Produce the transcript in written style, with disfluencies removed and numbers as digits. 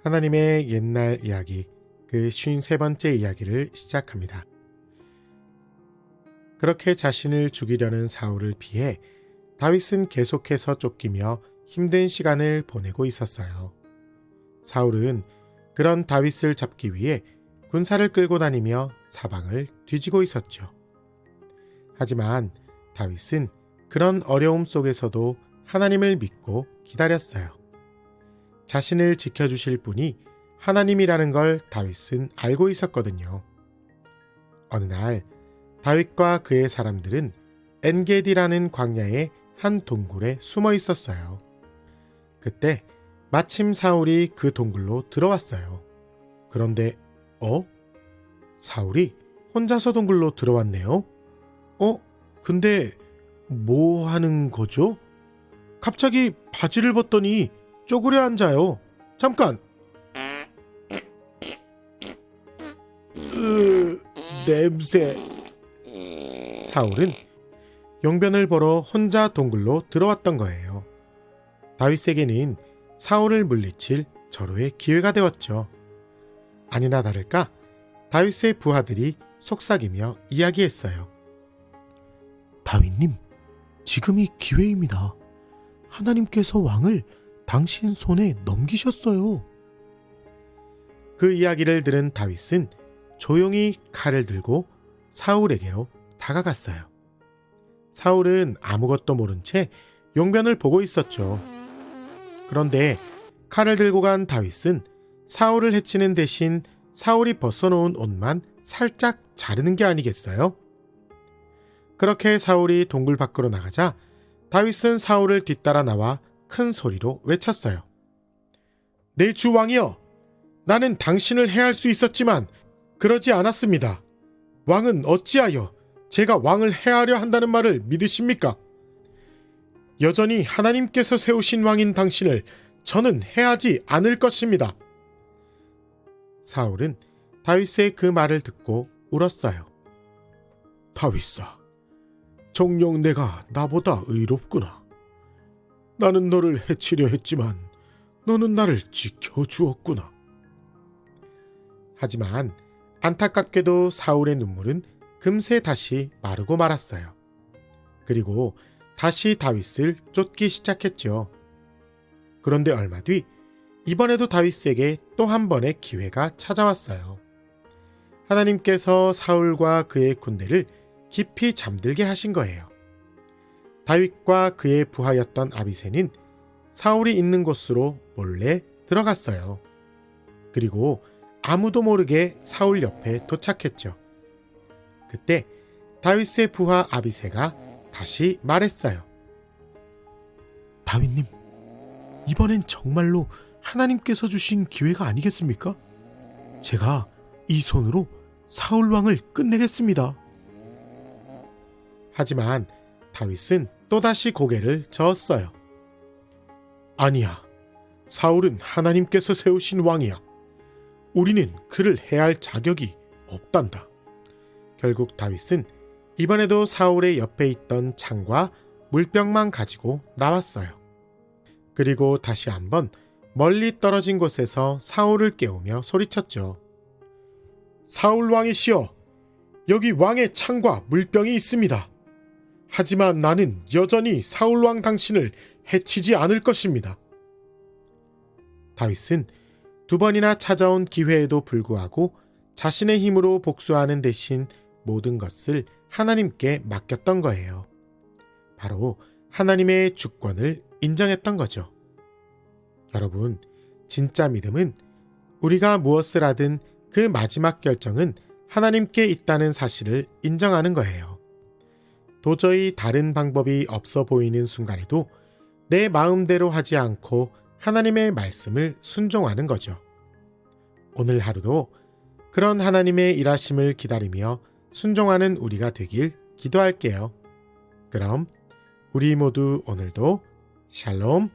하나님의 옛날 이야기, 그 53번째 이야기를 시작합니다. 그렇게 자신을 죽이려는 사울을 피해 다윗은 계속해서 쫓기며 힘든 시간을 보내고 있었어요. 사울은 그런 다윗을 잡기 위해 군사를 끌고 다니며 사방을 뒤지고 있었죠. 하지만 다윗은 그런 어려움 속에서도 하나님을 믿고 기다렸어요. 자신을 지켜주실 분이 하나님이라는 걸 다윗은 알고 있었거든요. 어느 날 다윗과 그의 사람들은 엔게디라는 광야의 한 동굴에 숨어 있었어요. 그때 마침 사울이 그 동굴로 들어왔어요. 그런데 사울이 혼자서 동굴로 들어왔네요. 근데 뭐 하는 거죠? 갑자기 바지를 벗더니 쪼그려 앉아요. 잠깐! 냄새. 사울은 용변을 보러 혼자 동굴로 들어왔던 거예요. 다윗에게는 사울을 물리칠 절호의 기회가 되었죠. 아니나 다를까 다윗의 부하들이 속삭이며 이야기했어요. 다윗님, 지금이 기회입니다. 하나님께서 왕을 당신 손에 넘기셨어요. 그 이야기를 들은 다윗은 조용히 칼을 들고 사울에게로 다가갔어요. 사울은 아무것도 모른 채 용변을 보고 있었죠. 그런데 칼을 들고 간 다윗은 사울을 해치는 대신 사울이 벗어놓은 옷만 살짝 자르는 게 아니겠어요? 그렇게 사울이 동굴 밖으로 나가자 다윗은 사울을 뒤따라 나와 큰 소리로 외쳤어요. 내 주 왕이여! 나는 당신을 해할 수 있었지만 그러지 않았습니다. 왕은 어찌하여 제가 왕을 해하려 한다는 말을 믿으십니까? 여전히 하나님께서 세우신 왕인 당신을 저는 해하지 않을 것입니다. 사울은 다윗의 그 말을 듣고 울었어요. 다윗아, 정녕 내가 나보다 의롭구나. 나는 너를 해치려 했지만 너는 나를 지켜주었구나. 하지만 안타깝게도 사울의 눈물은 금세 다시 마르고 말았어요. 그리고 다시 다윗을 쫓기 시작했죠. 그런데 얼마 뒤 이번에도 다윗에게 또 한 번의 기회가 찾아왔어요. 하나님께서 사울과 그의 군대를 깊이 잠들게 하신 거예요. 다윗과 그의 부하였던 아비새는 사울이 있는 곳으로 몰래 들어갔어요. 그리고 아무도 모르게 사울 옆에 도착했죠. 그때 다윗의 부하 아비새가 다시 말했어요. 다윗님, 이번엔 정말로 하나님께서 주신 기회가 아니겠습니까? 제가 이 손으로 사울 왕을 끝내겠습니다. 하지만 다윗은 또다시 고개를 저었어요. 아니야. 사울은 하나님께서 세우신 왕이야. 우리는 그를 해할 자격이 없단다. 결국 다윗은 이번에도 사울의 옆에 있던 창과 물병만 가지고 나왔어요. 그리고 다시 한번 멀리 떨어진 곳에서 사울을 깨우며 소리쳤죠. 사울 왕이시여, 여기 왕의 창과 물병이 있습니다. 하지만 나는 여전히 사울 왕 당신을 해치지 않을 것입니다. 다윗은 두 번이나 찾아온 기회에도 불구하고 자신의 힘으로 복수하는 대신 모든 것을 하나님께 맡겼던 거예요. 바로 하나님의 주권을 인정했던 거죠. 여러분, 진짜 믿음은 우리가 무엇을 하든 그 마지막 결정은 하나님께 있다는 사실을 인정하는 거예요. 도저히 다른 방법이 없어 보이는 순간에도 내 마음대로 하지 않고 하나님의 말씀을 순종하는 거죠. 오늘 하루도 그런 하나님의 일하심을 기다리며 순종하는 우리가 되길 기도할게요. 그럼 우리 모두 오늘도 샬롬.